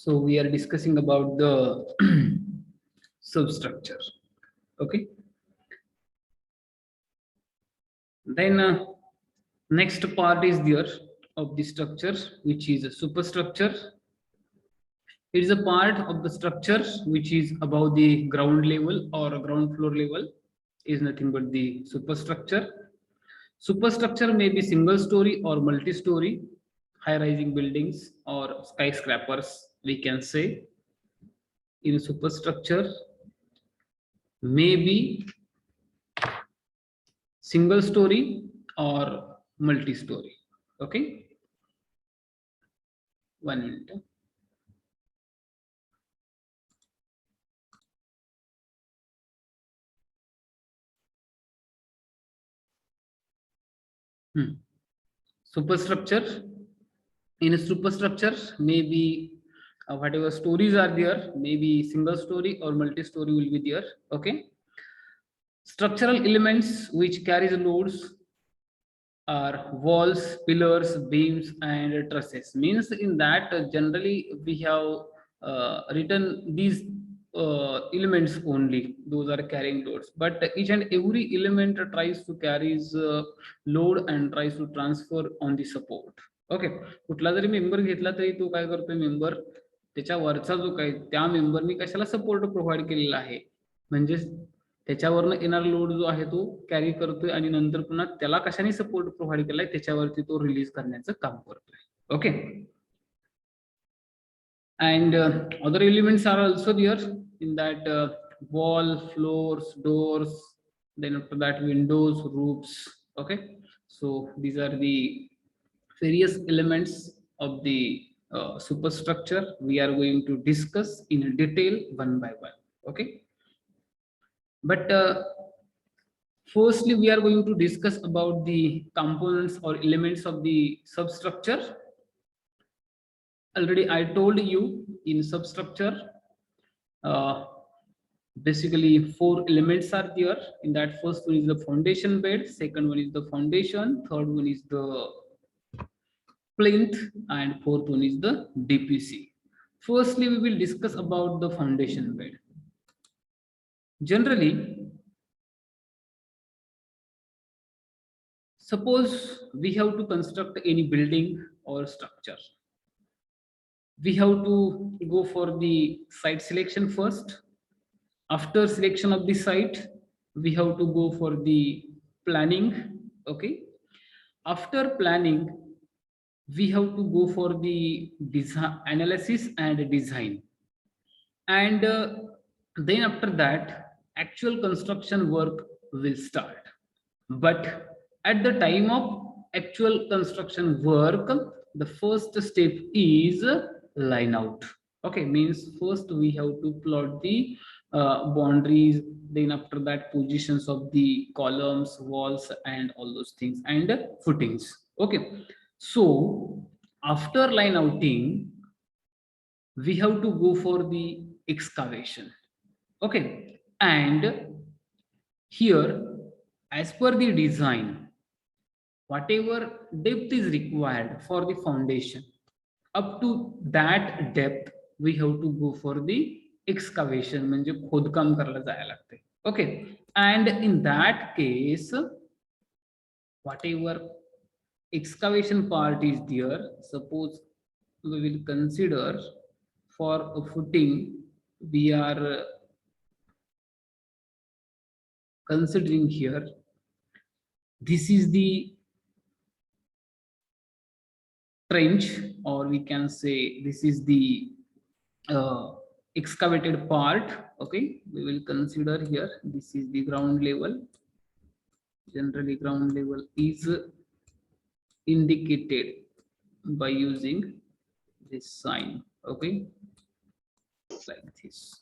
So we are discussing about the substructure. Okay. Then next part is there of the structure, which is a superstructure. It is a part of the structure which is above the ground level or ground floor level, is nothing but the superstructure. Superstructure may be single story or multi-story, high-rising buildings or skyscrapers, we can say. In superstructure may be single story or multi-story. Okay, 1 minute. Superstructure. In a superstructure, maybe whatever stories are there, maybe single story or multi-story will be there. Okay. Structural elements which carries loads are walls, pillars, beams, and trusses. Means in that generally we have written these elements only. Those are carrying loads. But each and every element tries to carries load and tries to transfer on the support. Okay. कुठला जरी member घेतला तरी तो काय करतोय member त्याच्या वरचा जो काय त्या मेंबरनी कशाला सपोर्ट प्रोव्हाइड केलेला आहे म्हणजे त्याच्यावरनं येणार लोड जो आहे तो कॅरी करतोय आणि नंतर पुन्हा त्याला कशाने सपोर्ट प्रोव्हाइड केलाय त्याच्यावरती तो रिलीज करण्याचं काम करतोय. Okay. And other elements are also there in that wall, floors, doors, then after that windows, roofs. Okay, so these are the various elements of the superstructure we are going to discuss in detail one by one. Okay, but firstly we are going to discuss about the components or elements of the substructure. Already I told you in substructure basically 4 elements are there. In that, first one is the foundation bed, second one is the foundation, third one is the plinth, and fourth one is the DPC. Firstly we will discuss about the foundation bed. Generally, suppose we have to construct any building or structure, we have to go for the site selection first. After selection of the site, we have to go for the planning. Okay. After planning, we have to go for the design analysis and design, and then after that actual construction work will start. But at the time of actual construction work, the first step is line out. Okay, means first we have to plot the boundaries, then after that positions of the columns, walls, and all those things, and footings. Okay, so after line outing, we have to go for the excavation. Okay, and here, as per the design, whatever depth is required for the foundation, up to that depth we have to go for the excavation, म्हणजे खोदकाम करायला जायला लागते. Okay, and in that case, whatever excavation part is there, suppose we will consider for a footing, we are considering here, this is the trench, or we can say this is the excavated part. Okay, we will consider here, this is the ground level. Generally ground level is indicated by using this sign. Okay, like this.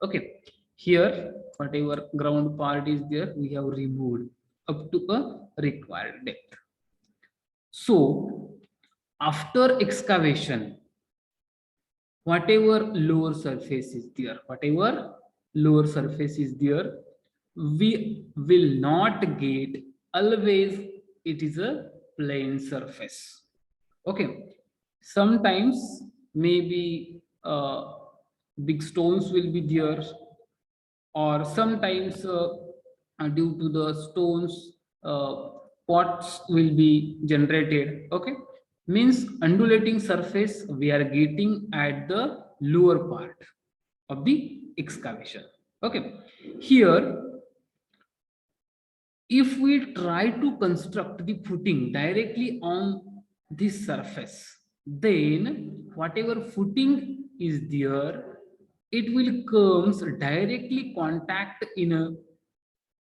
Okay, here whatever ground part is there, we have removed up to a required depth. So after excavation, whatever lower surface is there, we will not get always it is a plain surface. Okay, sometimes maybe big stones will be there, or sometimes due to the stones, pots will be generated. Okay, means undulating surface we are getting at the lower part of the excavation. Okay, here if we try to construct the footing directly on this surface, then whatever footing is there, it will comes directly contact in a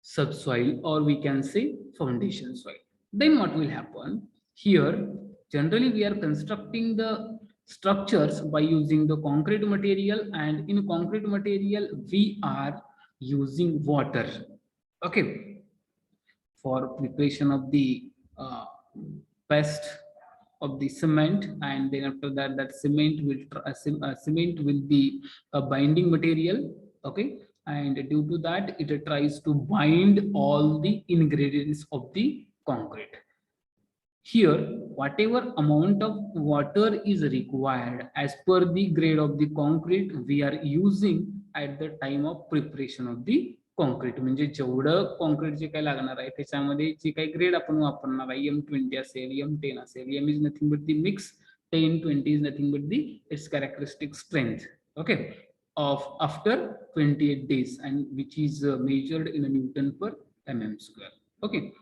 subsoil, or we can say foundation soil. Then what will happen here? Generally, we are constructing the structures by using the concrete material, and in concrete material, we are using water. Okay, for preparation of the paste of the cement, and then after that that cement will cement will be a binding material. Okay, and due to that it tries to bind all the ingredients of the concrete. Here whatever amount of water is required as per the grade of the concrete we are using at the time of preparation of the concrete. म्हणजे जेवढं concrete जे काही लागणार आहे त्याच्यामध्ये जे काही grade आपण वापरणार आहे M20 असेल M10 असेल. M is nothing but the mix, 10-20 is nothing but the its characteristic strength. Okay, of after 28 days, and which is measured in a Newton per mm square. Okay,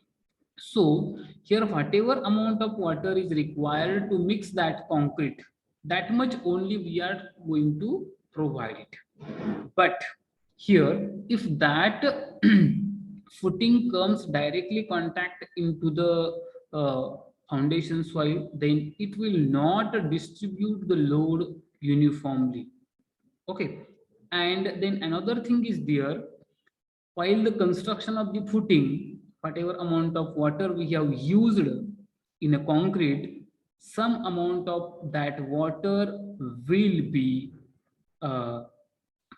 so here whatever amount of water is required to mix that concrete, that much only we are going to provide it. But here if that footing comes directly contact into the foundation soil, then it will not distribute the load uniformly. Okay, and then another thing is there, while the construction of the footing, whatever amount of water we have used in a concrete, some amount of that water will be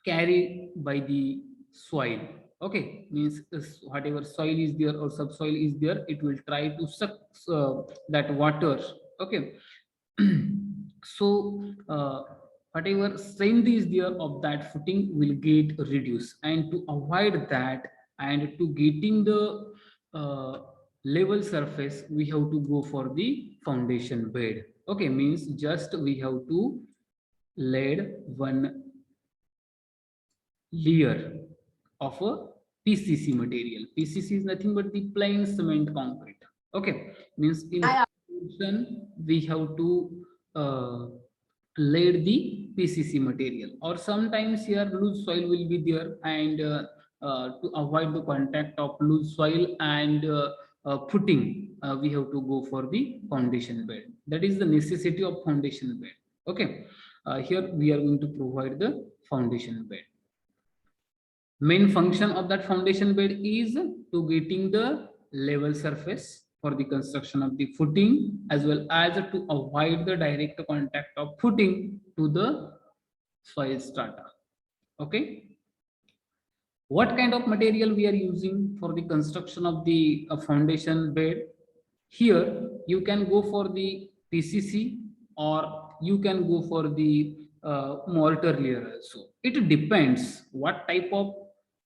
carried by the soil. Okay, means whatever soil is there or subsoil is there, it will try to suck that water. Okay, so whatever strength is there of that footing will get reduced, and to avoid that and to getting the level surface we have to go for the foundation bed. Okay, means just we have to laid one layer of a PCC material. PCC is nothing but the plain cement concrete. Okay, means in foundation we have to laid the PCC material, or sometimes here loose soil will be there, and to avoid the contact of loose soil and footing, we have to go for the foundation bed. That is the necessity of foundation bed. Okay, here we are going to provide the foundation bed. Main function of that foundation bed is to getting the level surface for the construction of the footing, as well as to avoid the direct contact of footing to the soil strata. Okay, what kind of material we are using for the construction of the foundation bed? Here you can go for the PCC, or you can go for the mortar layer also. It depends what type of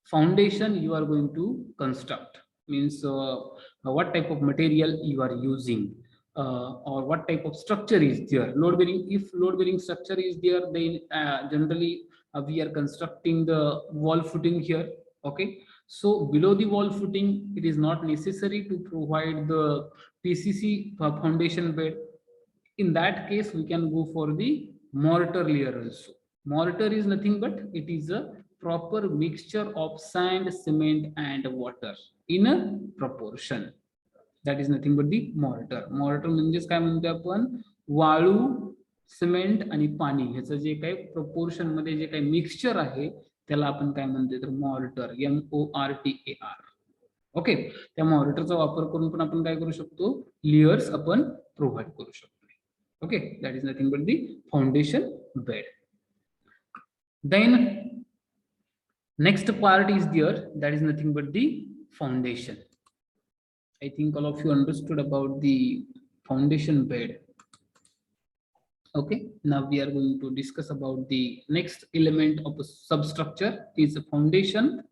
foundation you are going to construct, means what type of material you are using, or what type of structure is there. Load bearing, if load bearing structure is there, then generally we are constructing the wall footing here. Okay, so below the wall footing it is not necessary to provide the PCC foundation bed. In that case we can go for the mortar layer also. Mortar is nothing but it is a proper mixture of sand, cement and water in a proportion. That is nothing but the mortar. Mortar म्हणजे काय म्हणतो आपण, वाळू, cement आणि पाणी ह्याचं जे काही proportion मध्ये जे काही मिक्सचर आहे त्याला आपण काय म्हणतो तर मॉर्टर, MORTAR. ओके, त्या मॉर्टरचा वापर करून पण आपण काय करू शकतो, लेयर्स आपण प्रोव्हाइड करू शकतो. Okay, that is nothing but the foundation bed. Then next part is there, that is nothing but the foundation. I think all of you understood about the foundation bed. Okay, now we are going to discuss about the next element of a substructure is a foundation.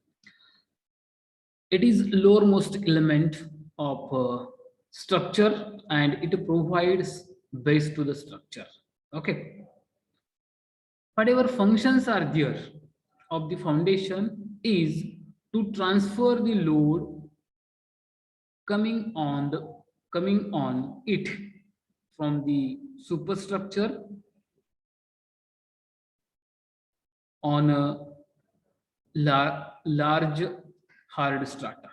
It is lowermost element of structure and it provides base to the structure. Okay, whatever functions are there of the foundation is to transfer the load coming on it from the superstructure on a large hard strata.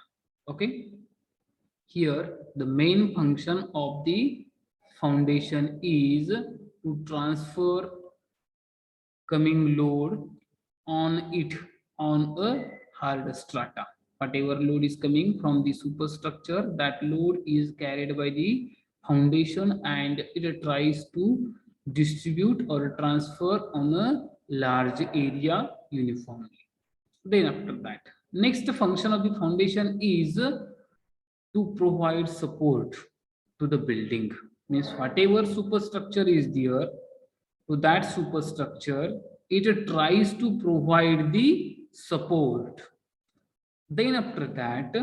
Okay, here the main function of the foundation is to transfer coming load on it on a hard strata. Whatever load is coming from the superstructure, that load is carried by the foundation and it tries to distribute or transfer on a large area uniformly. Then after that, next function of the foundation is to provide support to the building. Means whatever superstructure is there, to that superstructure, it tries to provide the support. Then after that,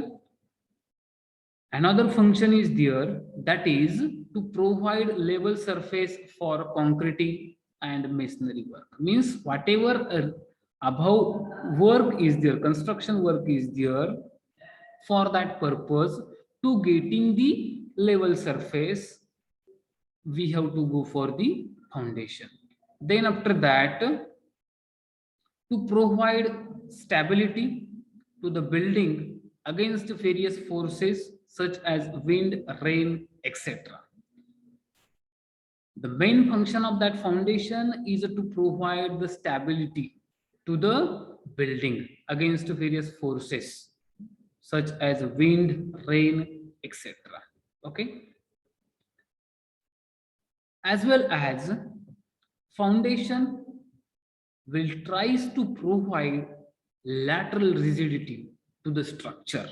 another function is there, that is to provide level surface for concreting and masonry work. Means whatever above work is there, construction work is there, for that purpose, to getting the level surface, we have to go for the foundation. Then after that, to provide stability to the building against various forces such as wind, rain, etc. The main function of that foundation is to provide the stability to the building against various forces such as wind, rain, etc. Okay, as well as foundation will tries to provide lateral rigidity to the structure,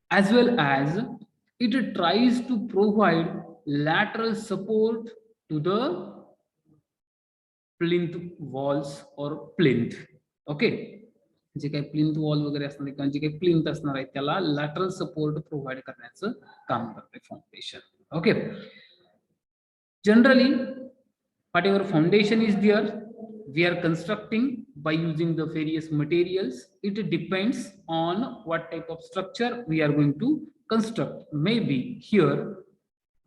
as well as it tries to provide lateral support to the plinth walls or plinth. Okay, जे काही plinth wall वगैरे असणार किंवा जे काही plinth असणार आहे त्याला lateral support provide करण्याचं काम करते foundation. Okay, generally whatever foundation is there, we are constructing by using the various materials. It depends on what type of structure we are going to construct. Maybe here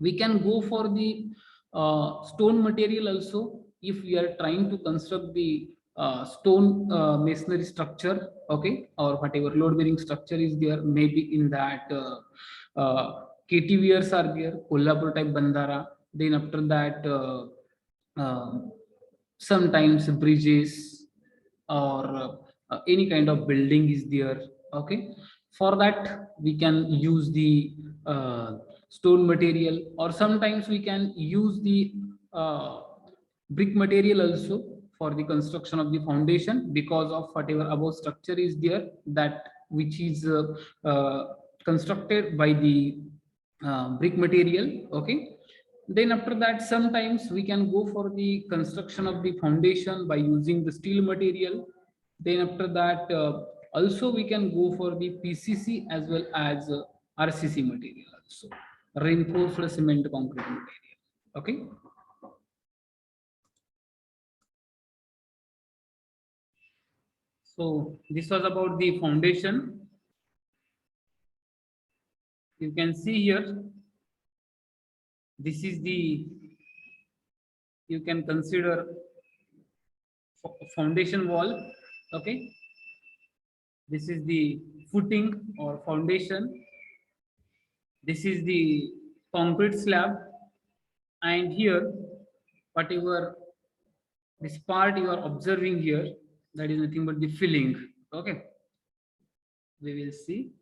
we can go for the stone material also if we are trying to construct the stone masonry structure. Okay, or whatever load bearing structure is there, maybe in that KTVRs are there, Kolhapur type bandara. Then after that sometimes bridges or any kind of building is there. Okay, for that we can use the stone material, or sometimes we can use the brick material also for the construction of the foundation, because of whatever above structure is there, that which is constructed by the brick material. Okay, then after that sometimes we can go for the construction of the foundation by using the steel material. Then after that also we can go for the PCC as well as RCC material also, reinforced cement concrete material. Okay, so this was about the foundation. You can see here, this is the, you can consider foundation wall. Okay, this is the footing or foundation, this is the concrete slab, and here whatever this part you are observing here, that is nothing but the filling. Okay, we will see,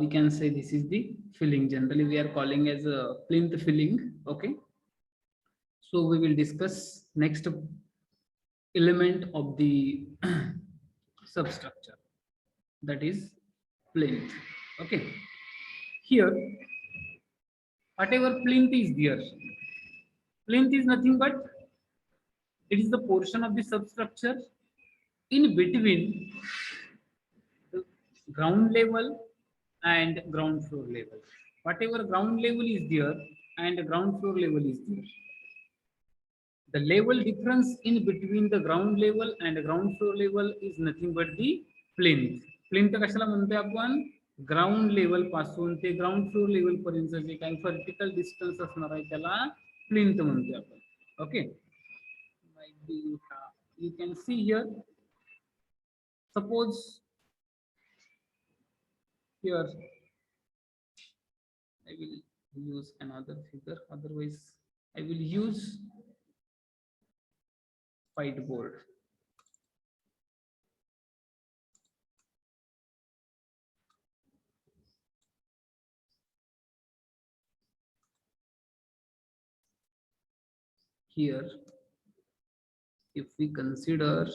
we can say this is the filling, generally we are calling as a plinth filling. Okay, so we will discuss next element of the substructure, that is plinth. Okay, here whatever plinth is there, plinth is nothing but It is the portion of the substructure in between the ground level and ground floor level. Whatever ground level is there and ground floor level is there, the level difference in between the ground level and ground floor level is nothing but the plinth. Plinth कशाला म्हणतोय आपण? Ground level पासून ते ground floor level पर्यंत जे काही vertical distance असणार आहे त्याला प्लिंथ म्हणतोय आपण. Okay, you can see here, suppose here I will use another figure, otherwise I will use whiteboard. Here, if we consider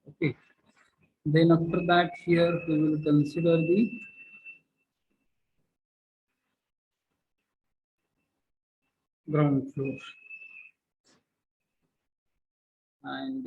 okay, then after that here we will consider the ground floor and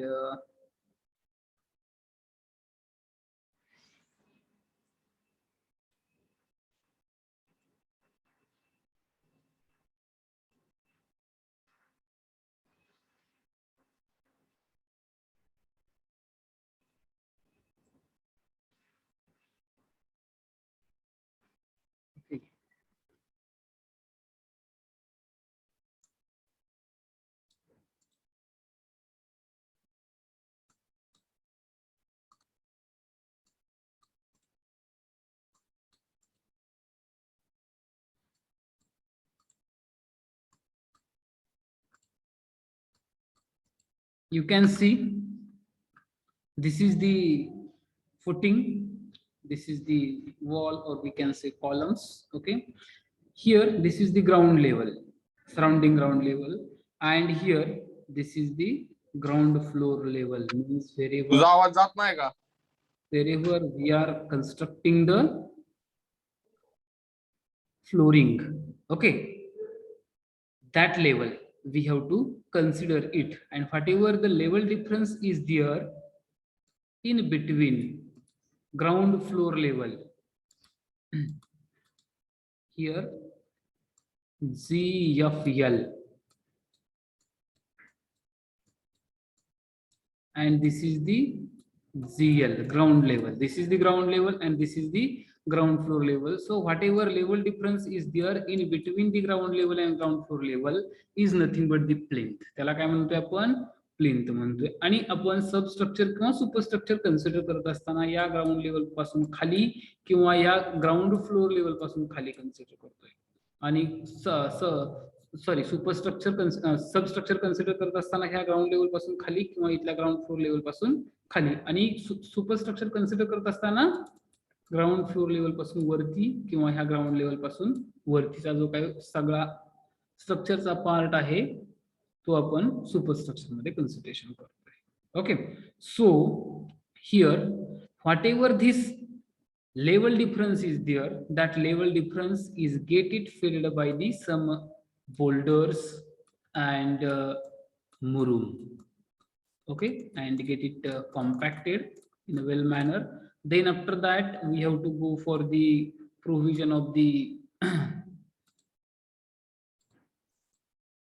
okay. You can see this is the footing, this is the wall, or we can say columns. Okay, here this is the ground level, surrounding ground level, and here this is the ground floor level. Means तुझा आवाज जात नाही का? wherever we are constructing the flooring, okay, that level we have to consider it, and whatever the level difference is there in between ground floor level, here GFL, and this is the GL, ground level. This is the ground level and this is the ground floor level. So whatever level difference is there in between the ground level and ground floor level is nothing but the plinth. त्याला काय म्हणतोय आपण? Plinth म्हणतोय. आणि आपण substructure किंवा superstructure consider करत असताना या ग्राउंड लेवल पासून खाली किंवा या ग्राउंड फ्लोर लेवल पासून खाली कन्सिडर करतोय. आणि सॉरी सुपरस्ट्रक्चर सबस्ट्रक्चर कन्सिडर करत असताना ह्या ग्राउंड लेवल पासून खाली किंवा इथल्या ग्राउंड फ्लोर लेवल पासून खाली, आणि सुपरस्ट्रक्चर कन्सिडर करत असताना ग्राउंड फ्लोर लेवल पासून वरती किंवा ह्या ग्राउंड लेवल पासून वरतीचा जो काही सगळा स्ट्रक्चरचा पार्ट आहे तो आपण सुपरस्ट्रक्चर मध्ये कन्सिडरेशन करतोय. Okay, so here what ever this level difference is there, that level difference is get it filled by the some boulders and murum, okay, and get it compacted in a well manner. Then after that we have to go for the provision of the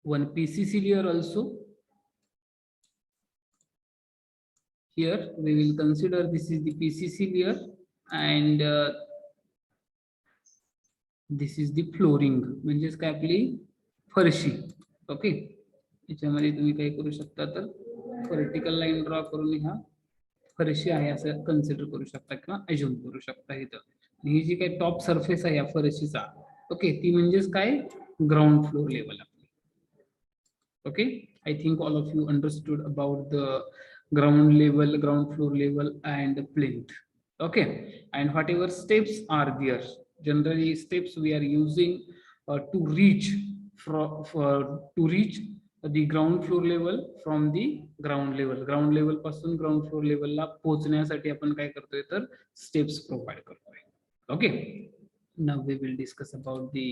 one PCC layer also. Here we will consider this is the PCC layer and this is the flooring, म्हणजेच काय आपली फरशी. Okay, याच्यामध्ये तुम्ही काय करू शकता तर व्हर्टिकल लाईन ड्रॉ करून ह्या फरशी आहे असं कन्सिडर करू शकता किंवा अज्युम करू शकता इथं. ही जी काही टॉप सरफेस आहे या फरशीचा ओके, ती म्हणजेच काय, ग्राउंड फ्लोर लेवल आपली. Okay, I think all of you understood about the ground level, ground floor level and plinth. Okay, and whatever steps are there, generally steps we are using to reach to reach the ground floor level from the ground level पासून ground floor level ला पोहोचण्यासाठी आपण काय करतोय तर steps provide करतोय. Okay, now we will discuss about the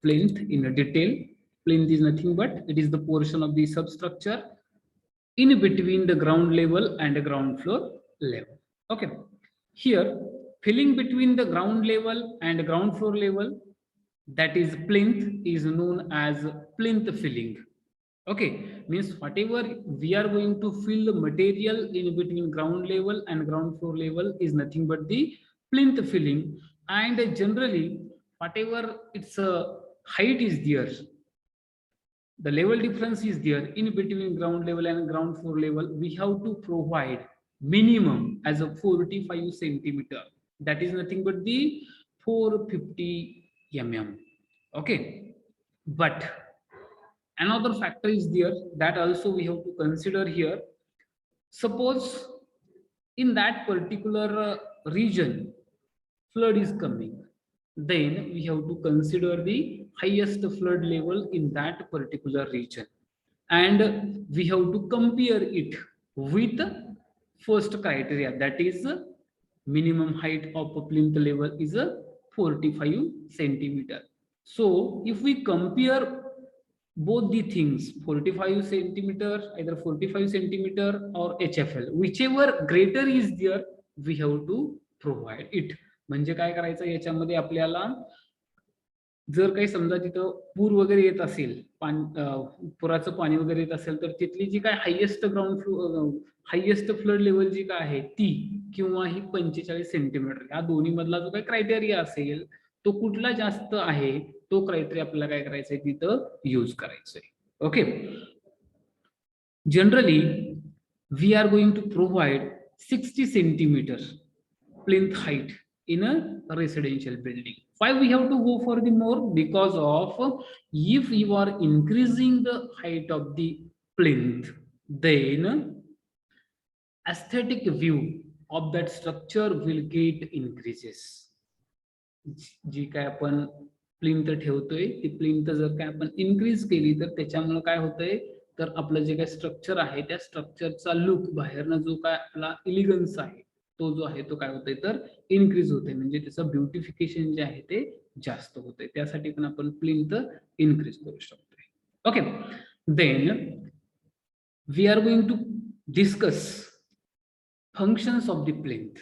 plinth in a detail. Plinth is nothing but it is the portion of the substructure in between the ground level and the ground floor level. Okay, here filling between the ground level and ground floor level, that is plinth, is known as plinth filling. Okay, means whatever we are going to fill the material in between ground level and ground floor level is nothing but the plinth filling. And generally whatever its height is there, the level difference is there in between ground level and ground floor level, we have to provide minimum as a 45 centimeter, that is nothing but the 450 mm. Okay, but another factor is there that also we have to consider here. Suppose in that particular region flood is coming, then we have to consider the highest flood level in that particular region, and we have to compare it with first criteria, that is minimum height of a plinth level is a 45 centimeter. So if we compare both the things, 45 centimeter, either 45 centimeter or HFL, whichever greater is there, we have to provide it. म्हणजे काय करायचं याच्यामध्ये आपल्याला, जर काही समजा तिथं पूर वगैरे येत असेल, पुराचं पाणी वगैरे येत असेल, तर तिथली जी काय highest ground highest flood level जी काय आहे ती किंवा ही 45 सेंटीमीटर, या दोन्ही मधला जो काही क्रायटेरिया असेल तो कुठला जास्त आहे तो क्रायटेरिया आपल्याला काय करायचा आहे तिथं यूज करायचं आहे. Okay, generally we are going to provide 60 centimetre plinth height in a residential building. Why we have to go for the more? Because of if you are increasing the height of the plinth, then aesthetic view of that structure will get increases. जी काय आपण plinth ठेवतोय ती plinth जर काय आपण increase केली तर त्याच्यामुळे काय होतंय तर आपलं जे काय स्ट्रक्चर आहे त्या स्ट्रक्चरचा लुक बाहेरनं जो काय आपला एलिगन्स आहे तो जो आहे तो काय होतोय तर इन्क्रीज होते, म्हणजे त्याचं ब्युटिफिकेशन जे आहे ते जास्त होते, त्यासाठी पण आपण प्लिंथ इन्क्रीज करू शकतोय. Okay, then we are going to discuss functions of the plinth.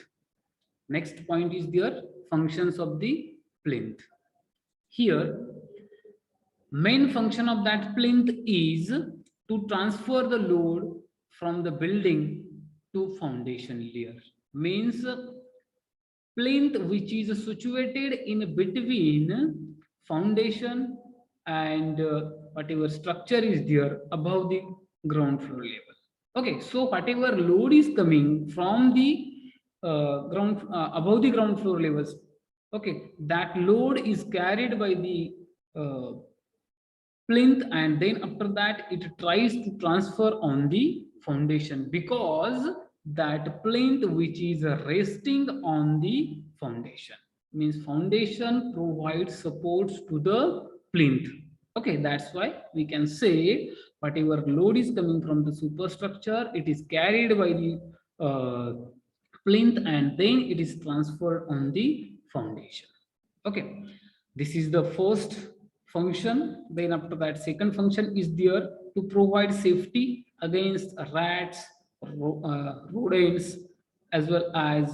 Next point is there, functions of the plinth. Here main function of that plinth is to transfer the load from the building to foundation layer. Means plinth which is situated in between foundation and whatever structure is there above the ground floor level. Okay, so whatever load is coming from the above the ground floor levels, okay, that load is carried by the plinth, and then after that it tries to transfer on the foundation, because that plinth which is resting on the foundation, means foundation provides supports to the plinth. Okay, that's why we can say whatever load is coming from the superstructure, it is carried by the plinth and then it is transferred on the foundation. Okay, this is the first function. Then after that second function is there to provide safety against rats, rodents, as well as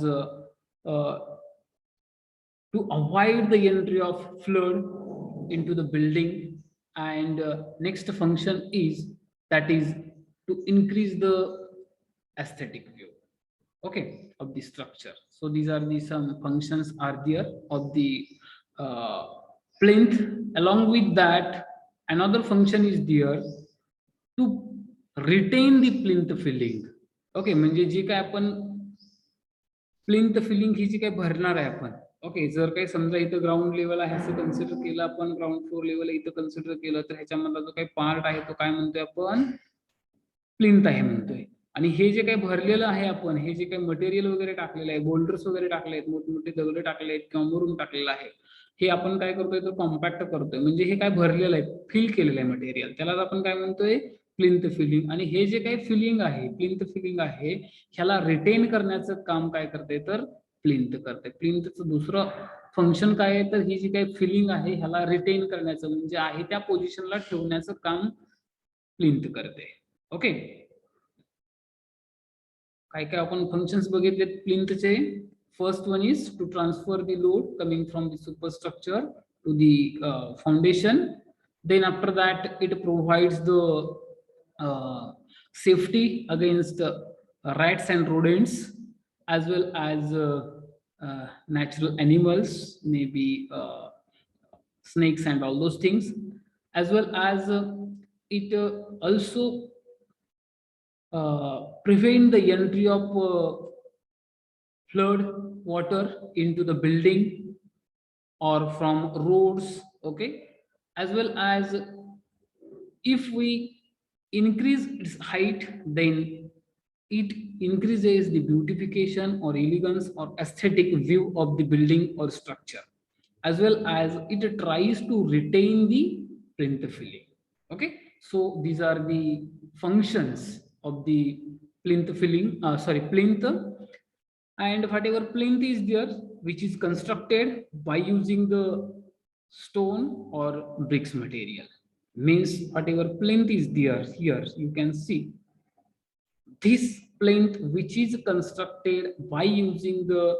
to avoid the entry of flood into the building. And next function is that is to increase the aesthetic view, okay, of the structure. So these are the some functions are there of the plinth. Along with that another function is there to retain the plinth filling. Okay, म्हणजे जी काय आपण plinth filling ही जी काय भरणार आहे आपण okay, जर काही समजा इथं ग्राउंड लेवल आहे असं कन्सिडर केलं आपण, ग्राउंड फ्लोर लेवल इथं कन्सिडर केलं, तर ह्याच्यामधला जो काही पार्ट आहे तो काय म्हणतोय आपण, प्लिंथ आहे म्हणतोय. आणि हे जे काही भरलेलं आहे आपण, हे जे काही मटेरियल वगैरे टाकलेलं आहे, बोल्डर्स वगैरे टाकले आहेत, मोठमोठे दगड टाकले आहेत किंवा मुरुम टाकलेला आहे, हे आपण काय करतोय तर कॉम्पॅक्ट करतोय. म्हणजे हे काय भरलेलं आहे, फिल केलेलं आहे मटेरियल, त्याला आपण काय म्हणतोय, प्लिंथ फिलिंग. आणि हे जे काही फिलिंग आहे, प्लिंथ फिलिंग आहे, ह्याला रिटेन करण्याचं काम काय करते तर प्लिंथ करते. प्लिंथचं दुसरं फंक्शन काय आहे तर ही जी काही फिलिंग आहे ह्याला रिटेन करण्याचं, म्हणजे आहे त्या पोझिशनला ठेवण्याचं काम प्लिंथ करते. ओके, काय काय आपण फंक्शन्स बघितले प्लिंथचे. First one is to transfer the load coming from the superstructure to the foundation. Then after that it provides the safety against rats and rodents, as well as natural animals, maybe snakes and all those things, as well as it also prevent the entry of flood water into the building or from roads. Okay, as well as if we increase its height, then it increases the beautification or elegance or aesthetic view of the building or structure, as well as it tries to retain the plinth filling. Okay, so these are the functions of the plinth filling, sorry, plinth. And whatever plinth is there, which is constructed by using the stone or bricks material, means whatever plinth is there, here you can see this plinth which is constructed by using the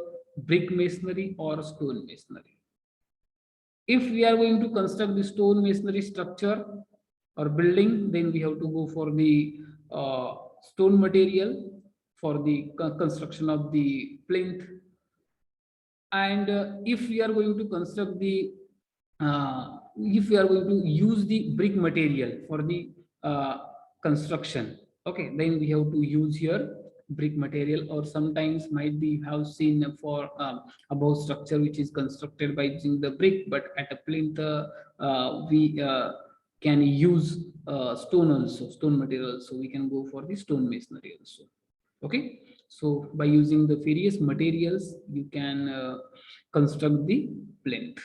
brick masonry or stone masonry. If we are going to construct the stone masonry structure or building, then we have to go for the stone material for the construction of the plinth. And if we are going to construct the if we are going to use the brick material for the construction, okay, then we have to use here brick material. Or sometimes might be have seen for above structure which is constructed by using the brick, but at a plinth we can use stone also, stone material, so we can go for the stone masonry also. Okay, so by using the various materials you can construct the plinth.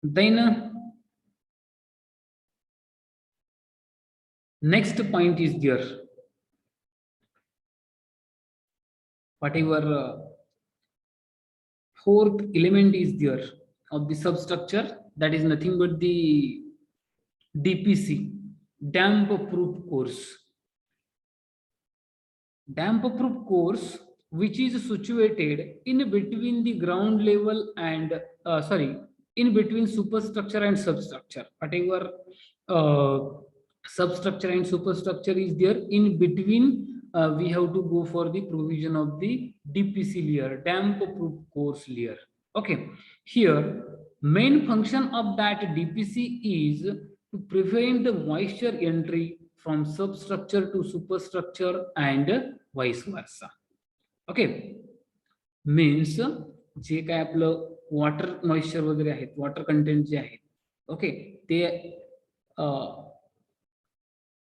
Then next point is there, whatever fourth element is there of the substructure, that is nothing but the DPC, damp proof course. Damp proof course which is situated in between the ground level and sorry, in between superstructure and substructure. Whatever substructure and superstructure is there, in between we have to go for the provision of the DPC layer, damp proof course layer. Okay, here main function of that DPC is to prevent the moisture entry from substructure to superstructure and vice versa. Okay, means जे काय आपलं water moisture वगैरे आहेत, water content जे आहेत, okay, ते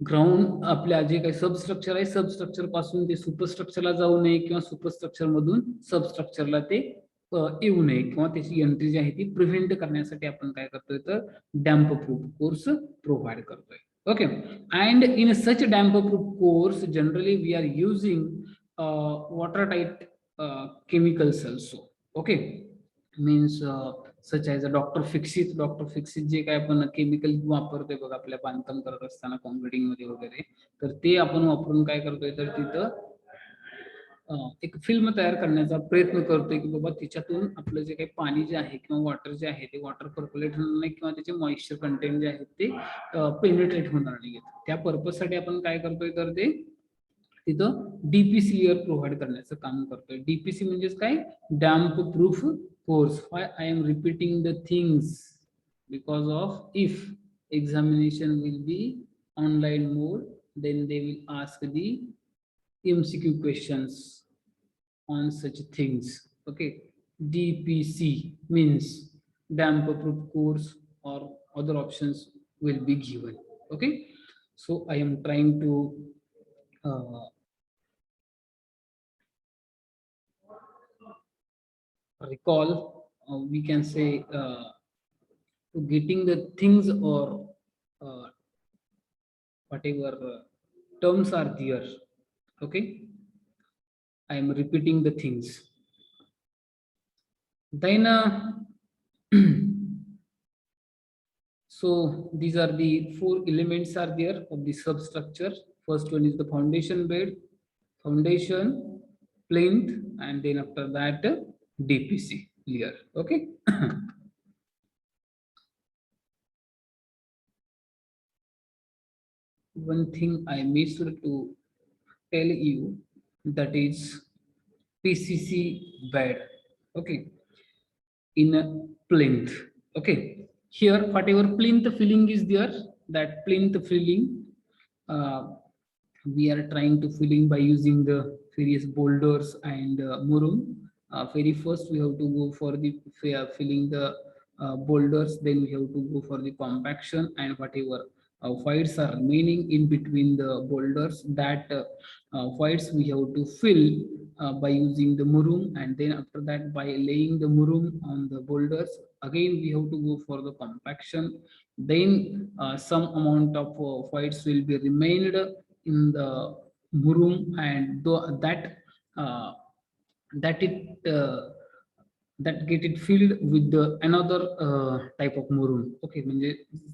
ground आपल्या जे काही substructure आहे, substructure पासून ते सुपरस्ट्रक्चरला जाऊ नये किंवा सुपरस्ट्रक्चर मधून सबस्ट्रक्चरला ते येऊ नये किंवा त्याची एंट्री जी आहे ती प्रिव्हेंट करण्यासाठी आपण काय करतोय तर डॅम्प प्रूफ कोर्स प्रोव्हाइड करतोय. Okay, and in such damp proof course generally we are using watertight chemicals also. Okay, means such as a Dr. Fixit. Dr. Fixit जे काय आपण केमिकल वापरतोय बघा आपल्या बांधकाम करत असताना कॉन्क्रिटिंग मध्ये वगैरे, तर ते आपण वापरून काय करतोय तर तिथं एक फिल्म तयार करण्याचा प्रयत्न करतोय की बाबा तिच्यातून आपलं जे काही पाणी जे आहे किंवा वॉटर जे आहे ते वॉटर पर्क्युलेट होणार नाही किंवा त्याचे मॉइश्चर कंटेंट जे आहेत ते पेनिट्रेट होणार नाही. त्या पर्पज साठी आपण काय करतोय तर ते तिथं डीपीसी लेअर प्रोव्हाइड करण्याचं काम करतोय. डीपीसी म्हणजेच काय, damp proof course. Why I am repeating the things, because of if examination will be online mode, then they will ask the MCQ questions on such things. Okay, DPC means damp proof course, or other options will be given. Okay, so I am trying to recall, we can say, to getting the things, or uh, whatever terms are there. Okay, I am repeating the things. Then so these are the four elements are there of the substructure. First one is the foundation bed, foundation, plinth, and then after that DPC layer. Okay. One thing I missed to tell you, that is PCC bed. Okay, in a plinth. Okay, here whatever plinth filling is there, that plinth filling, uh, we are trying to filling by using the various boulders and murum. Very first we have to go for the filling the boulders, then we have to go for the compaction, and whatever voids are remaining in between the boulders, that voids we have to fill by using the murum, and then after that by laying the murum on the boulders, again we have to go for the compaction. Then some amount of voids will be remained in the murum, and that uh, that it that get it filled with the another type of murum. Okay, म्हणजे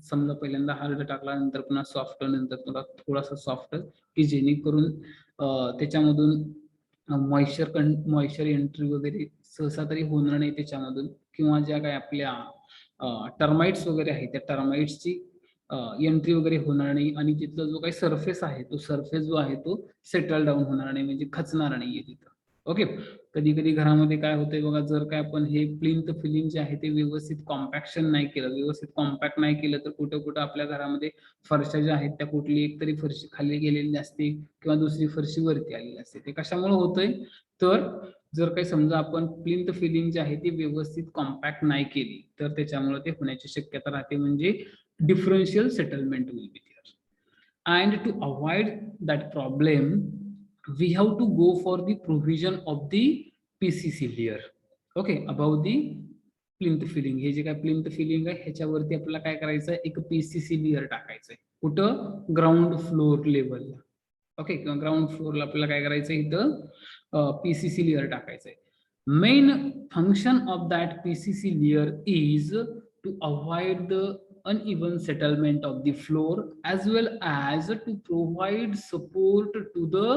समजा पहिल्यांदा hard टाकला, नंतर पुन्हा soft, नंतर पुन्हा थोडासा soft, की जेणेकरून त्याच्यामधून मॉइश्चर एंट्री वगैरे सहसा तरी होणार नाही त्याच्यामधून, किंवा ज्या काय आपल्या टर्माइट्स वगैरे आहेत त्या टर्माइट्सची एंट्री वगैरे होणार नाही, आणि तिथला जो काही सरफेस आहे तो सरफेस जो आहे तो सेटल डाऊन होणार नाही, म्हणजे खचणार नाहीये तिथं. ओके, कधी कधी घरामध्ये काय होतंय बघा, जर काय आपण हे प्लिंथ फिलिंग जे आहे ते व्यवस्थित कॉम्पॅक्शन नाही केलं, व्यवस्थित कॉम्पॅक्ट नाही केलं, तर कुठं कुठं आपल्या घरामध्ये फरशा ज्या आहेत त्या कुठली एक तरी फरशी खाली गेलेली असते, किंवा दुसरी फरशी वरती आलेली असते. ते कशामुळे होतंय, तर जर काही समजा आपण प्लिंथ फिलिंग जे आहे ती व्यवस्थित कॉम्पॅक्ट नाही केली, तर त्याच्यामुळे ते होण्याची शक्यता राहते, म्हणजे differential settlement will be there. And to avoid that problem, we have to go for the provision of the PCC layer. Okay, above the plinth filling. हे जे काय प्लिंथ फिलिंग आहे ह्याच्यावरती आपल्याला काय करायचं आहे, एक PCC लेअर टाकायचं आहे. कुठं, ग्राउंड फ्लोर लेवलला. ओके, किंवा ग्राउंड फ्लोरला आपल्याला काय करायचं आहे, इथं PCC लेअर टाकायचं आहे. Main function of that PCC layer is to avoid the uneven settlement of the floor, as well as to provide support to the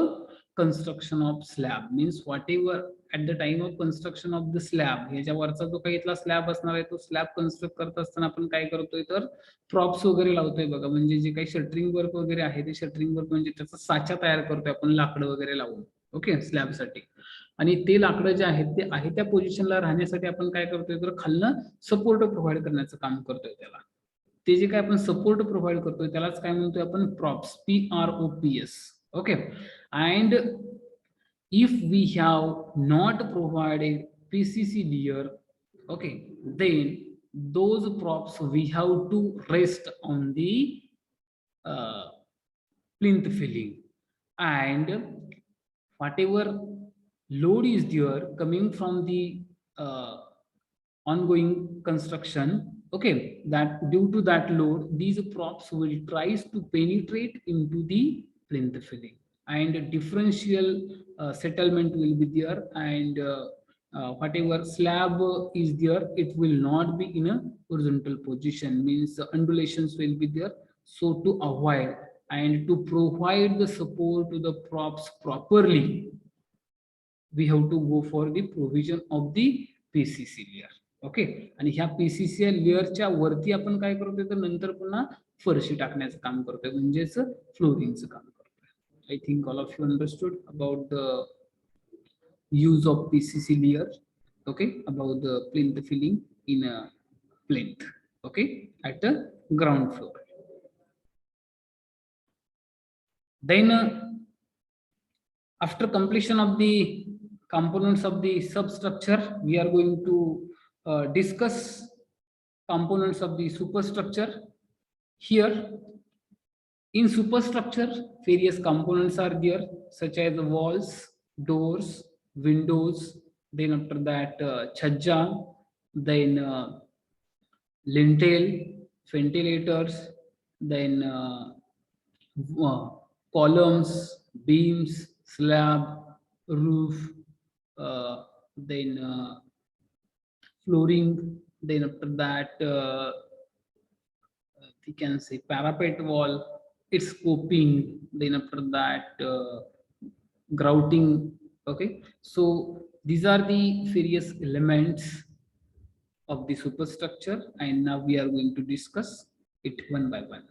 construction of slab. Means whatever at the time of construction of the slab, ह्याच्या वरचा जो काही इथला slab असणार आहे तो slab construct करत असताना आपण काय करतोय, तर प्रॉप्स वगैरे लावतोय बघा, म्हणजे जे काही शटरिंग वर्क वगैरे आहे ते शटरिंग वर्क म्हणजे त्याचा साचा तयार करतोय आपण लाकडं वगैरे लावून. ओके, स्लॅबसाठी. आणि ते लाकडं जे आहेत ते आहे त्या पोझिशनला राहण्यासाठी आपण काय करतोय, तर खालनं सपोर्ट प्रोव्हाइड करण्याचं काम करतोय त्याला. ते जे काय आपण सपोर्ट प्रोव्हाइड करतोय त्यालाच काय म्हणतोय आपण, props, PROPS. Okay, and if we have not provided PCC layer, okay, then those props we have to rest on the plinth filling, and whatever load is there coming from the ongoing construction, okay, that due to that load these props will tries to penetrate into the plinth filling, and differential settlement will be there, and whatever slab is there, it will not be in a horizontal position, means undulations will be there. So to avoid and to provide the support to the props properly, we have to go for the provision of the PCC layer. Okay, आणि ह्या PCC लेअरच्या वरती आपण काय करतोय, तर नंतर पुन्हा फरशी टाकण्याचं काम करतोय, म्हणजेच फ्लोरिंगचं काम करतोय. I think all of you understood about the use of PCC layer. Okay, about the plinth filling in a plinth. Okay, at the ground floor. Then after completion of the components of the substructure. We are going to discuss components of the superstructure. Here, in superstructure, various components are there, such as the walls, doors, windows, then after that, chhajja, then lintel, ventilators, then uh, columns, beams, slab, roof, then flooring, then after that, we can say parapet wall, its coping, then after that, grouting. Okay, so these are the various elements of the superstructure, and now we are going to discuss it one by one.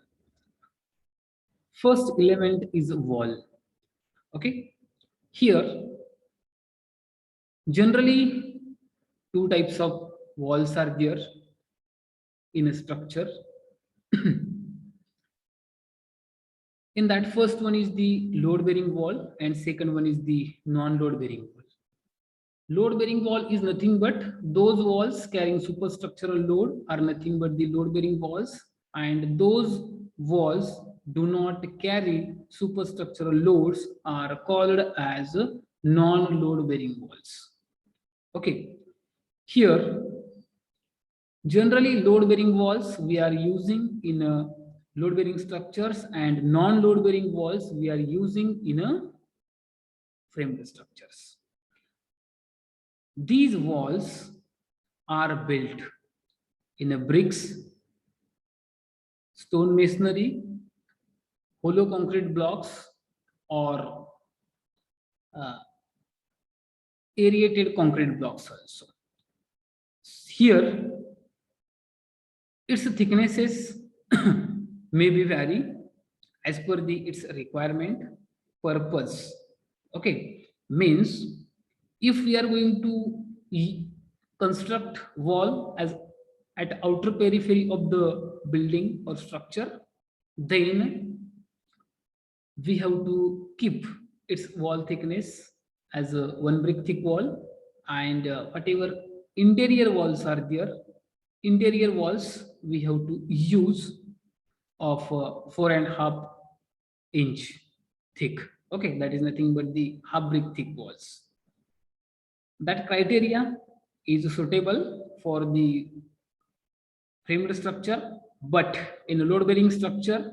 First element is a wall. Okay, here generally two types of walls are there in a structure. In that, first one is the load bearing wall, and second one is the non load bearing wall. Load bearing wall is nothing but those walls carrying superstructural load are nothing but the load bearing walls, and those walls do not carry superstructural loads are called as non load bearing walls. Okay, here generally load bearing walls we are using in load bearing structures, and non load bearing walls we are using in a framed structures. These walls are built in a bricks, stone masonry, hollow concrete blocks, or aerated concrete blocks also. Here, its thicknesses may be vary as per the its requirement purpose. Okay, means if we are going to construct wall as at outer periphery of the building or structure, then we have to keep its wall thickness as a one brick thick wall, and whatever interior walls are there, interior walls we have to use of 4.5 inch thick. Okay, that is nothing but the half brick thick walls. That criteria is suitable for the framed structure, but in a load bearing structure,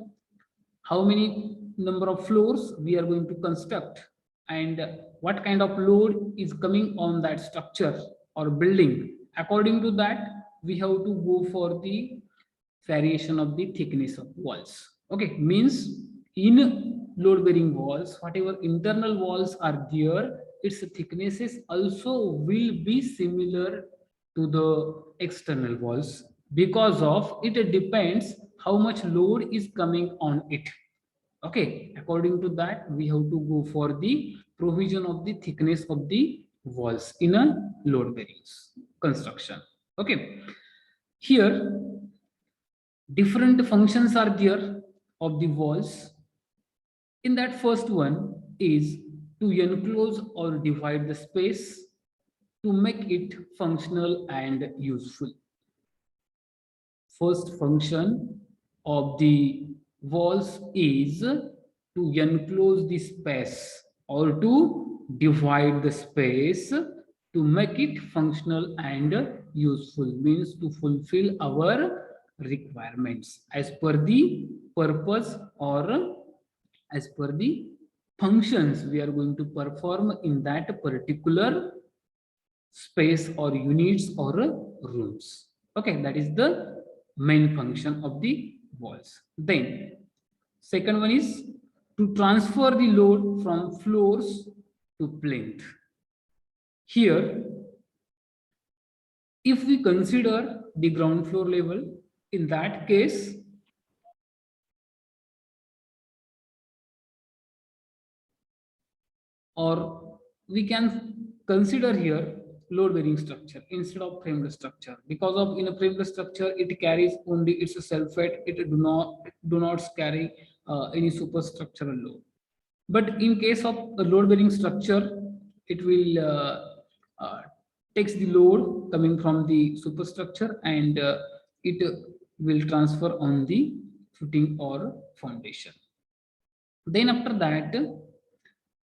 how many number of floors we are going to construct, and what kind of load is coming on that structure or building, according to that we have to go for the variation of the thickness of walls. Okay, means in load bearing walls, whatever internal walls are there, its thicknesses also will be similar to the external walls, because of it depends how much load is coming on it. Okay, according to that we have to go for the provision of the thickness of the walls in a load bearing construction. Okay, here different functions are there of the walls. In that, first one is to enclose or divide the space to make it functional and useful. First function of the walls is to enclose the space or to divide the space to make it functional and useful, means to fulfill our requirements as per the purpose or as per the functions we are going to perform in that particular space or units or rooms. Okay, that is the main function of the walls. Then second one is to transfer the load from floors to plinth. Here, if we consider the ground floor level, in that case or we can consider here load bearing structure instead of framed structure, because of in a framed structure it carries only its self weight, it do not carry any superstructural load. But in case of a load bearing structure, it will takes the load coming from the superstructure, and it will transfer on the footing or foundation. Then after that,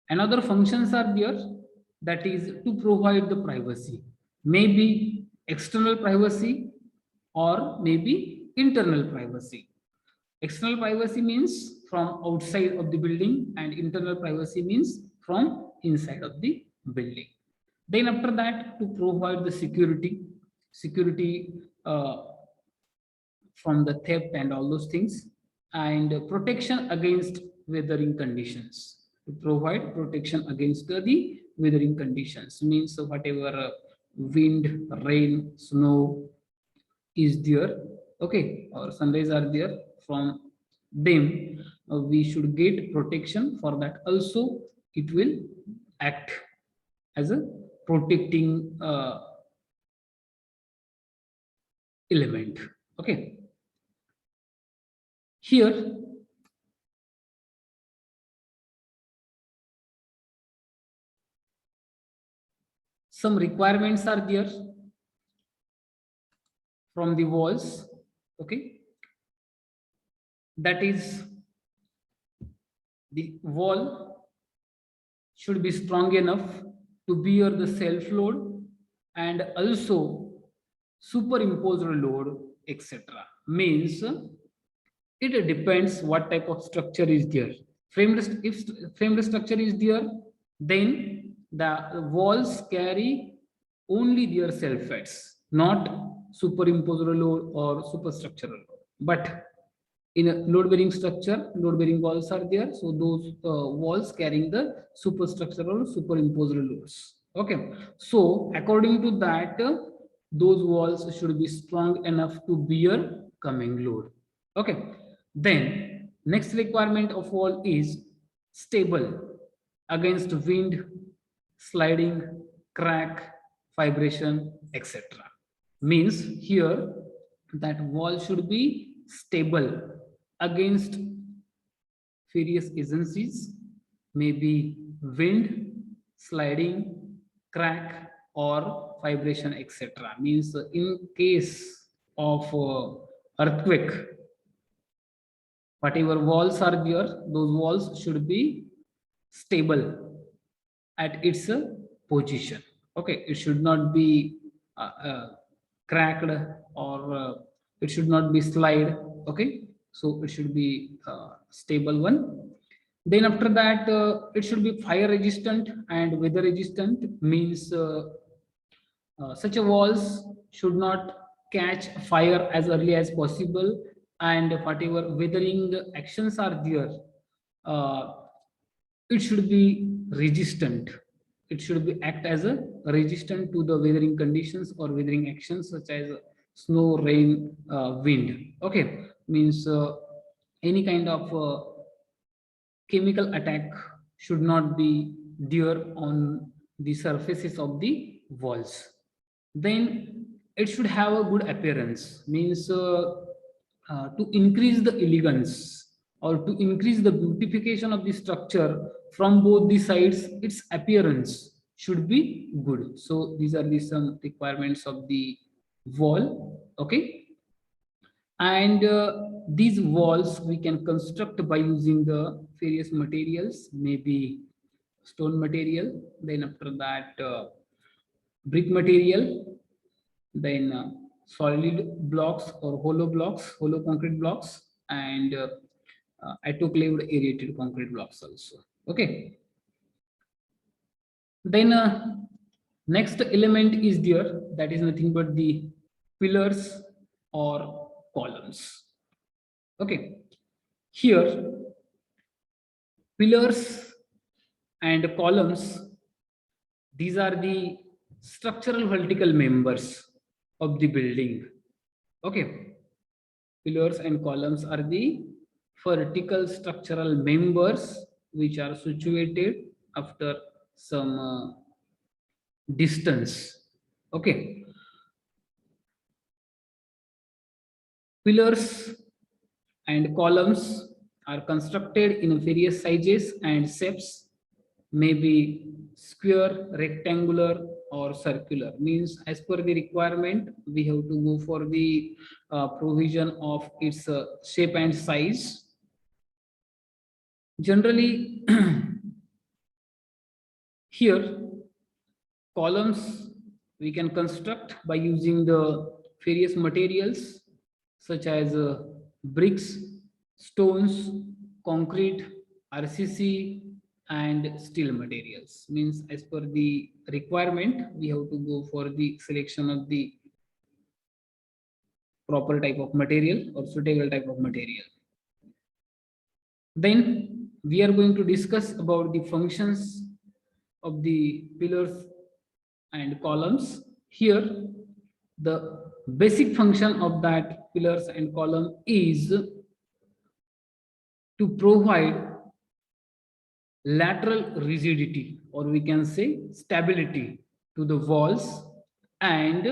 another functions are there, that is to provide the privacy, maybe external privacy or maybe internal privacy. External privacy means from outside of the building, and internal privacy means from inside of the building. Then after that, to provide the security from the theft and all those things, and protection against weathering conditions. To provide protection against the weathering conditions means whatever wind, rain, snow is there, okay, or sunrays are there, from them we should get protection. For that also it will act as a protecting element. Okay, here some requirements are there from the walls. Okay, that is, the wall should be strong enough to bear the self load and also superimposed load, etc. Means it depends what type of structure is there. If framed structure is there, then the walls carry only their self weights, not superimposed load or superstructural load. But in a load bearing structure, load bearing walls are there, so those walls carrying the superstructural superimposed loads. Okay, so according to that, those walls should be strong enough to bear coming load. Okay, then next requirement of wall is stable against wind, sliding, crack, vibration, etc. Means here that wall should be stable against various agencies, maybe wind, sliding, crack, or vibration, etc. Means in case of earthquake, whatever walls are there, those walls should be stable at its position. Okay, it should not be cracked, or it should not be slide. Okay, so it should be stable one. Then after that, it should be fire resistant and weather resistant. Means such a walls should not catch fire as early as possible, and whatever weathering actions are there, uh, it should be resistant. It should be act as a resistant to the weathering conditions or weathering actions such as snow, rain, wind. Okay, means any kind of chemical attack should not be there on the surfaces of the walls. Then it should have a good appearance. Means to increase the elegance or to increase the beautification of the structure from both the sides, its appearance should be good. So these are the some requirements of the wall. Okay, and these walls we can construct by using the various materials, maybe stone material, then after that brick material, then solid blocks or hollow concrete blocks, and autoclaved aerated concrete blocks also. Okay, then next element is there, that is nothing but the pillars or columns. Okay, here pillars and columns, these are the structural vertical members of the building. Okay, pillars and columns are the vertical structural members which are situated after some distance. Okay, pillars and columns are constructed in various sizes and shapes. maybe square, rectangular, or circular. Means as per the requirement, we have to go for the provision of its shape and size. Generally, here columns we can construct by using the various materials such as bricks, stones, concrete, RCC, and steel materials. Means as per the requirement, we have to go for the selection of the proper type of material or suitable type of material. Then we are going to discuss about the functions of the pillars and columns. Here, the basic function of that pillars and column is to provide lateral rigidity, or we can say stability, to the walls and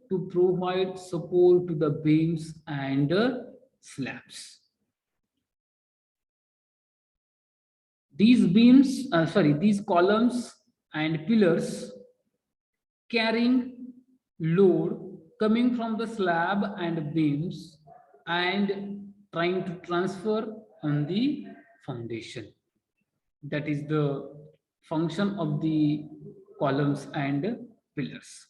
to provide support to the beams and slabs. These columns and pillars carrying load coming from the slab and beams and trying to transfer on the foundation. That is the function of the columns and pillars.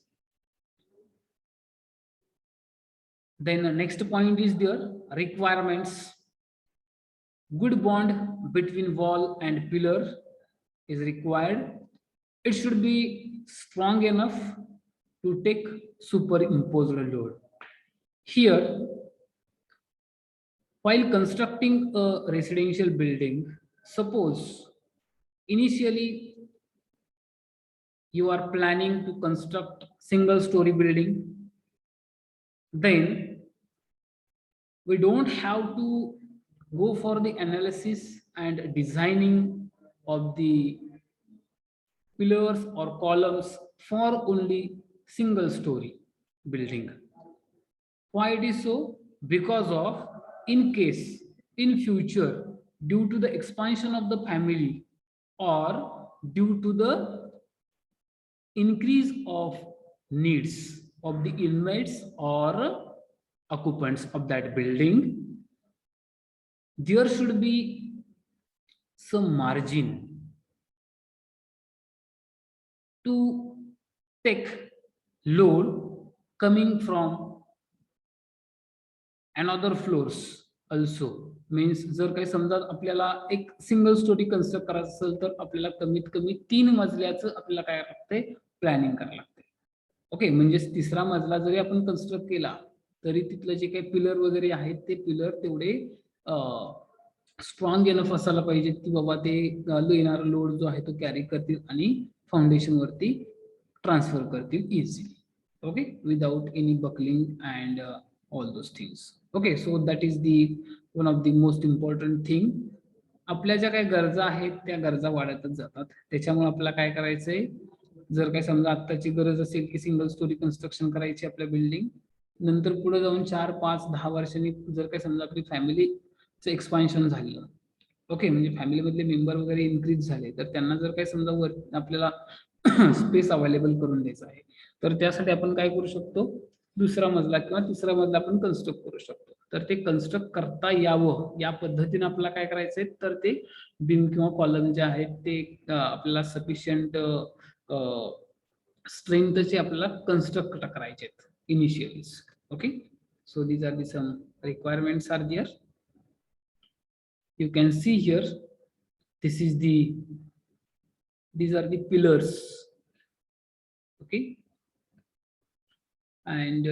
Then the next point is their requirements. Good bond between wall and pillar is required. It should be strong enough to take superimposed load. Here, while constructing a residential building, suppose initially you are planning to construct single story building, then we don't have to go for the analysis and designing of the pillars or columns for only single story building. Why it is so? Because of, in case in future, due to the expansion of the family or due to the increase of needs of the inmates or occupants of that building, there should be some margin to take load coming from another floors also. Means जर काही समजा आपल्याला एक single storey construct करायचं असेल तर आपल्याला कमीत कमी 3 मजल्याचं आपल्याला काय लागतंय, प्लॅनिंग करायला लागते. ओके, म्हणजे तिसरा मजला जरी आपण कन्स्ट्रक्ट केला तरी तिथलं जे काही पिलर वगैरे आहेत ते पिलर तेवढे स्ट्रॉंग एनफ असायला पाहिजेत की बाबा ते येणारा लोड जो आहे तो कॅरी करतील आणि फाउंडेशन वरती ट्रान्सफर करतील easily. Okay, without any buckling and all those things. Okay, so that is the one of the most important thing. आपल्या ज्या काही गरजा आहेत त्या गरजा वाढतच जातात. त्याच्यामुळे आपल्याला काय करायचंय, जर काही समजा आत्ताची गरज असेल की सिंगल स्टोरी कन्स्ट्रक्शन करायची आपल्या बिल्डिंग, नंतर पुढे जाऊन 4, 5, 10 वर्षांनी जर काही समजा आपली फॅमिलीचं एक्सपान्शन झालं, ओके, म्हणजे फॅमिलीमधले मेंबर वगैरे इन्क्रीज झाले, तर त्यांना जर काही समजा वर आपल्याला स्पेस अवेलेबल करून द्यायचं आहे, तर त्यासाठी आपण काय करू शकतो, दुसरा मजला किंवा तिसरा मजला आपण कन्स्ट्रक्ट करू शकतो. तर ते कन्स्ट्रक्ट करता यावं या पद्धतीने आपल्याला काय करायचंय, तर ते बीम किंवा कॉलम जे आहेत ते आपल्याला सफिशियंट स्ट्रेंथचे आपल्याला कन्स्ट्रक्ट करायचे आहेत initially. Okay, so these are the some requirements are there. You can see here, these are the pillars. Okay, and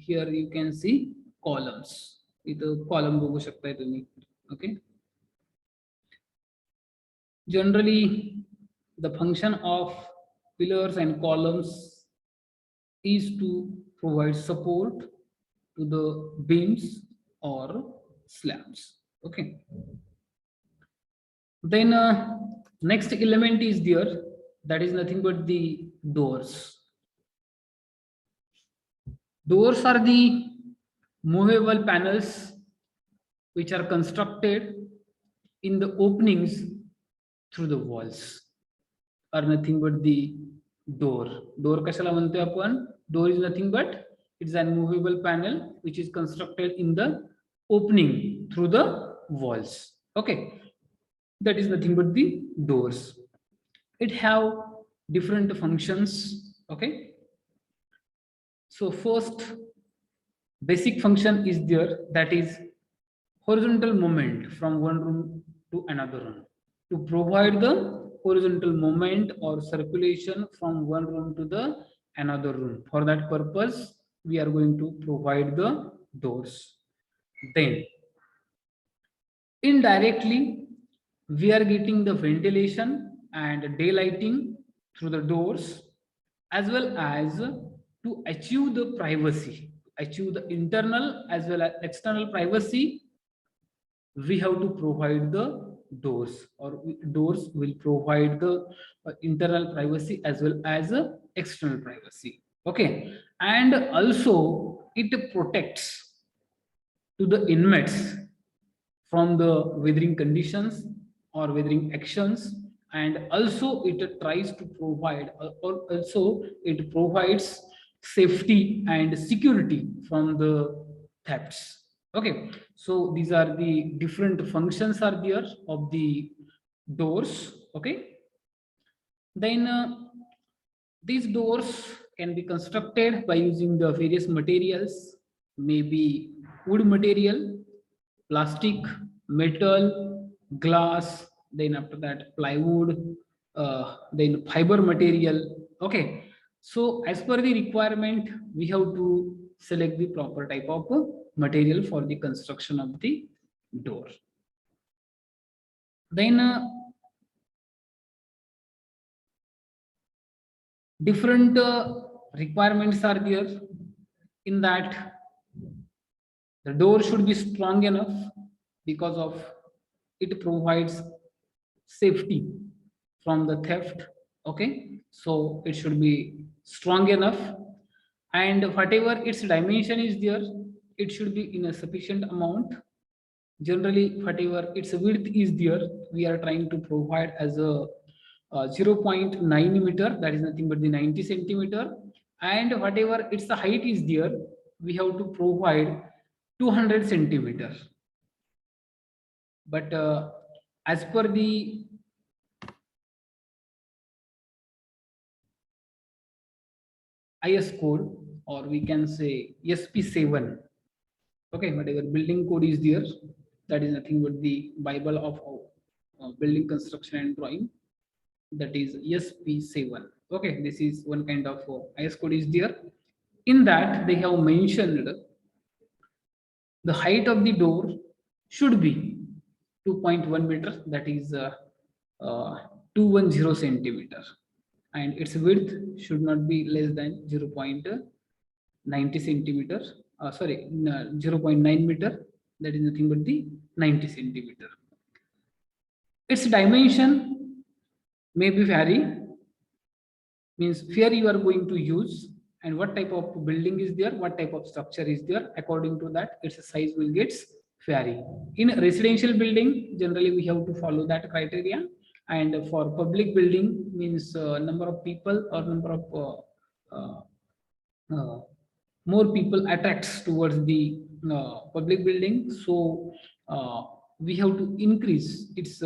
here you can see columns. इथं column बघू शकताय तुम्ही. Okay, generally the function of pillars and columns is to provide support to the beams or slabs. Okay, then next element is there, that is nothing but the doors. Doors are the movable panels which are constructed in the openings through the walls. are nothing but the door. Door कशाला म्हणतोय आपण? Door is nothing but it's an movable panel which is constructed in the opening through the walls. Okay, that is nothing but the doors. It have different functions. Okay, so first basic function is there, that is horizontal movement from one room to another room. To provide the horizontal movement or circulation from one room to the another room, for that purpose we are going to provide the doors. Then indirectly we are getting the ventilation and daylighting through the doors, as well as to achieve the privacy, achieve the internal as well as external privacy, we have to provide the doors, or doors will provide the internal privacy as well as external privacy. Okay, and also it protects to the inmates from the weathering conditions or weathering actions, and also it tries to provide or also it provides safety and security from the thefts. Okay, so these are the different functions are there of the doors. Okay, then these doors can be constructed by using the various materials, maybe wood material, plastic, metal, glass, then after that plywood, then fiber material. Okay, so as per the requirement, we have to select the proper type of material for the construction of the door. Then different requirements are there, in that the door should be strong enough because of it provides safety from the theft. Okay, so it should be strong enough, and whatever its dimension is there, it should be in a sufficient amount. Generally, whatever its width is there, we are trying to provide as a 0.9 meter, that is nothing but the 90 centimeter, and whatever its height is there, we have to provide 200 centimeter. But as per the IS code, or we can say SP7, okay, whatever building code is there, that is nothing but the Bible of building construction and drawing, that is SP7. Okay, this is one kind of IS code is there. In that they have mentioned the height of the door should be 2.1 meter, that is 210 centimeter, and its width should not be less than 0.90 centimeter, 0.9 meter, that is nothing but the 90 centimeter. Its dimension may be vary, means where you are going to use and what type of building is there, what type of structure is there, according to that its size will get vary. In residential building, generally we have to follow that criteria, and for public building means number of people or number of more people attracts towards the public building, so we have to increase its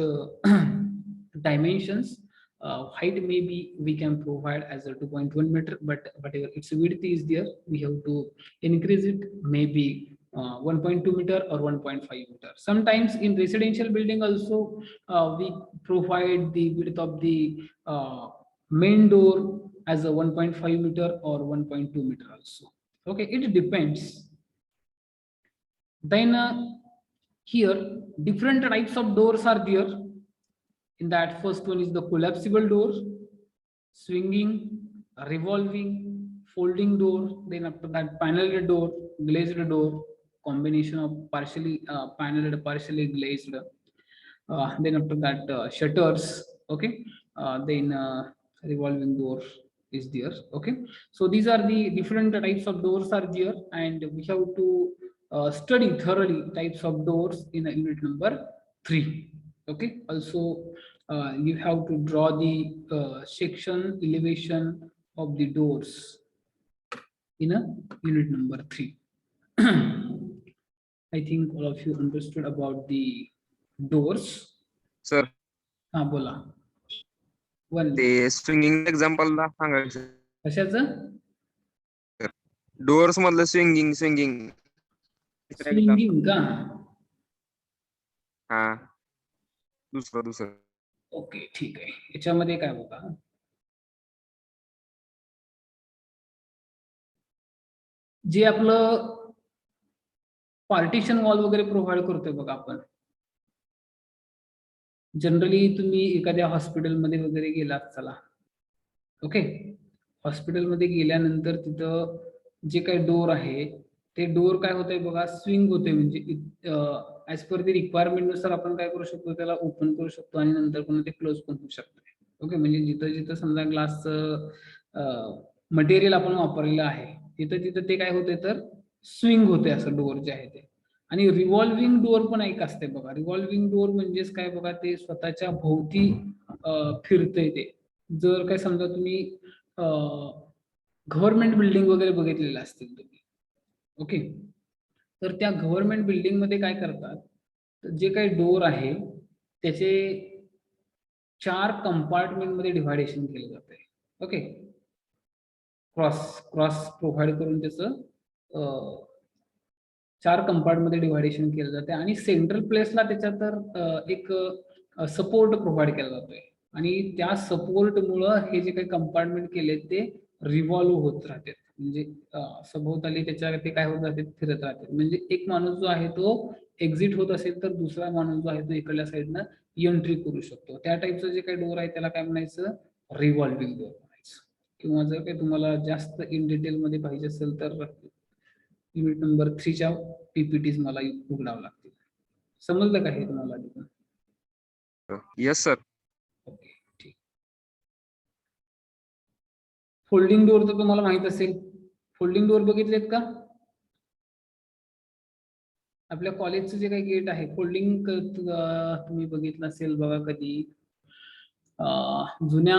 dimensions. Height maybe we can provide as a 2.1 meter, but whatever its width is there, we have to increase it, maybe 1.2 meter or 1.5 meter. Sometimes in residential building also we provide the width of the main door as a 1.5 meter or 1.2 meter also. Okay, it depends. Then here different types of doors are there. In that, first one is the collapsible door, swinging, revolving, folding door. Then after that, paneled door, glazed door, combination of partially paneled, partially glazed. Then after that, shutters. Okay, then revolving door is there. Okay, so these are the different types of doors are there, and we have to study thoroughly types of doors in unit number 3. Okay, also you have to draw the section elevation of the doors in a unit number 3. I think all of you understood about the doors. Sir हा बोला. One ते swinging example सांगायचं. कशाचं? Doors मधलं swinging swinging का? हा दुसरं okay ठीक आहे. याच्यामध्ये काय बघा, जे आपलं पार्टिशन वॉल वगैरे प्रोव्हाइड करतोय बघा आपण, जनरली तुम्ही एखाद्या हॉस्पिटलमध्ये वगैरे गेलात, चला ओके, हॉस्पिटलमध्ये गेल्यानंतर तिथं जे काही डोर आहे ते डोर काय होतंय बघा, स्विंग होते. म्हणजे ऍज पर दी रिक्वायरमेंट नुसार आपण काय करू शकतो, त्याला ओपन करू शकतो आणि नंतर पुन्हा ते क्लोज पण होऊ शकतो. ओके, म्हणजे जिथं जिथं समजा ग्लासचं मटेरियल आपण वापरलेलं आहे तिथं तिथं ते काय होते तर स्विंग होते असं डोर जे आहे ते. आणि रिव्हॉल्विंग डोअर पण एक असते बघा. रिव्हॉल्विंग डोअर म्हणजेच काय बघा, ते स्वतःच्या भोवती फिरतंय ते. जर काय समजा तुम्ही गव्हर्नमेंट बिल्डिंग वगैरे बघितलेलं असतील तुम्ही, ओके, तर त्या गव्हर्नमेंट बिल्डिंग मध्ये काय करतात, जे काही डोर आहे त्याचे 4 कंपार्टमेंट मध्ये डिव्हायडेशन केलं जाते. ओके, क्रॉस प्रोव्हाइड करून त्याचं 4 कंपार्ट मध्ये डिव्हायडेशन केलं जाते आणि सेंट्रल प्लेसला त्याच्या तर एक सपोर्ट प्रोव्हाइड केला जातोय आणि त्या सपोर्टमुळं हे जे काही कंपार्टमेंट केले ते रिव्हॉल्व्ह होत राहतात. म्हणजे सभोवताली त्याच्या ते काय होत राहते, फिरत राहते. म्हणजे एक माणूस जो आहे तो एक्झिट होत असेल तर दुसरा माणूस जो आहे तो इकडल्या साईडनं एंट्री करू शकतो. त्या टाईपचं जे काही डोर आहे त्याला काय म्हणायचं, रिव्हॉल्विंग डोर म्हणायचं. किंवा जर काही तुम्हाला जास्त इन डिटेल मध्ये पाहिजे असेल तर युनिट नंबर 3च्या पीपीटीज मला उघडावं लागतील. समजलं का हे तुम्हाला? Yes sir. ओके ठीक. फोल्डिंग डोअर तर तुम्हाला माहित असेल. फोल्डिंग डोअर बघितलेत का? आपल्या कॉलेजचं जे काही गेट आहे फोल्डिंग तुम्ही बघितलं असेल बघा कधी. जुन्या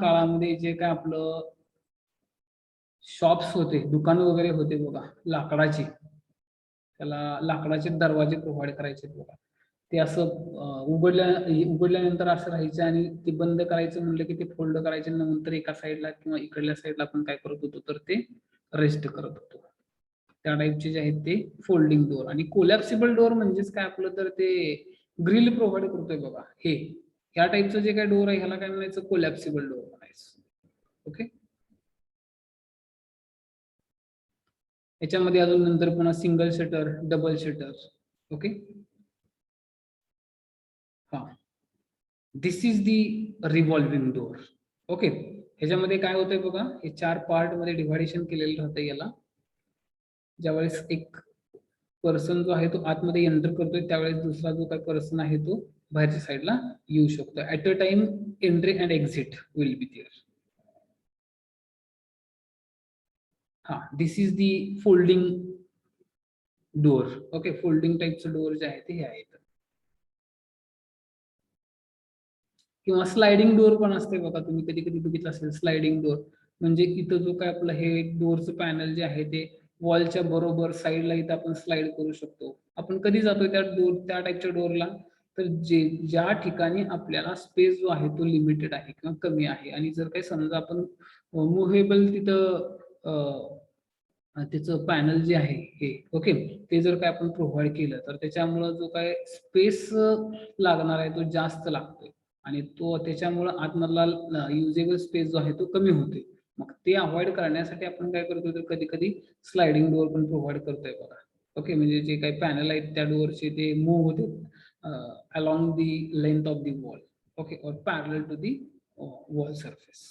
काळामध्ये जे काय आपलं शॉप्स होते, दुकान वगैरे होते बघा लाकडाची, त्याला लाकडाचे दरवाजे प्रोव्हाइड करायचे बघा. ते असं उघडल्यानंतर असं राहायचं आणि ते बंद करायचं म्हणलं की ते फोल्ड करायचे, नंतर एका साईडला किंवा इकडल्या साईडला आपण काय करत होतो तर ते रेस्ट करत होतो. त्या टाईपचे जे आहेत ते फोल्डिंग डोअर. आणि कोलॅप्सिबल डोअर म्हणजेच काय आपलं तर ते ग्रिल प्रोव्हाइड करतोय बघा, हे या टाईपचं जे काय डोअर आहे ह्याला काय म्हणायचं, कोलॅप्सिबल डोअर म्हणायचं. ओके, याच्यामध्ये अजून नंतर पुन्हा single shutter, double shutter. Okay, हा, this is the revolving door. Okay, ह्याच्यामध्ये काय होतंय बघा, हे 4 पार्ट मध्ये डिव्हायडेशन केलेलं राहतं याला. ज्यावेळेस एक पर्सन जो आहे तो आतमध्ये एंटर करतोय त्यावेळेस दुसरा जो काही पर्सन आहे तो बाहेरच्या साईडला येऊ शकतो. At a time entry and exit will be there. हा, this is the folding door. Okay, folding टाईपचं डोअर जे आहे ते हे आहेत. किंवा स्लायडिंग डोअर पण असते बघा, तुम्ही कधी कधी बघितलं असेल स्लायडिंग डोअर. म्हणजे इथं जो काय आपलं हे डोअरचं पॅनल जे आहे ते वॉलच्या बरोबर साईडला इथं आपण स्लाइड करू शकतो. आपण कधी जातोय त्या टाईपच्या डोअरला, तर ज्या ठिकाणी आपल्याला स्पेस जो आहे तो लिमिटेड आहे किंवा कमी आहे आणि जर काही समजा आपण मुव्हेबल तिथं त्याचं पॅनल जे आहे हे, ओके, ते जर काय आपण प्रोव्हाइड केलं तर त्याच्यामुळं जो काय स्पेस लागणार आहे तो जास्त लागतोय आणि तो त्याच्यामुळं आतमधला युजेबल स्पेस जो आहे तो कमी होते. मग ते अवॉइड करण्यासाठी आपण काय करतोय तर कधी कधी स्लायडिंग डोअर पण प्रोव्हाइड करतोय बघा. ओके, म्हणजे जे काही पॅनल आहेत त्या डोअरचे ते मूव्ह होते along the length of the wall. Okay, और parallel to the wall surface.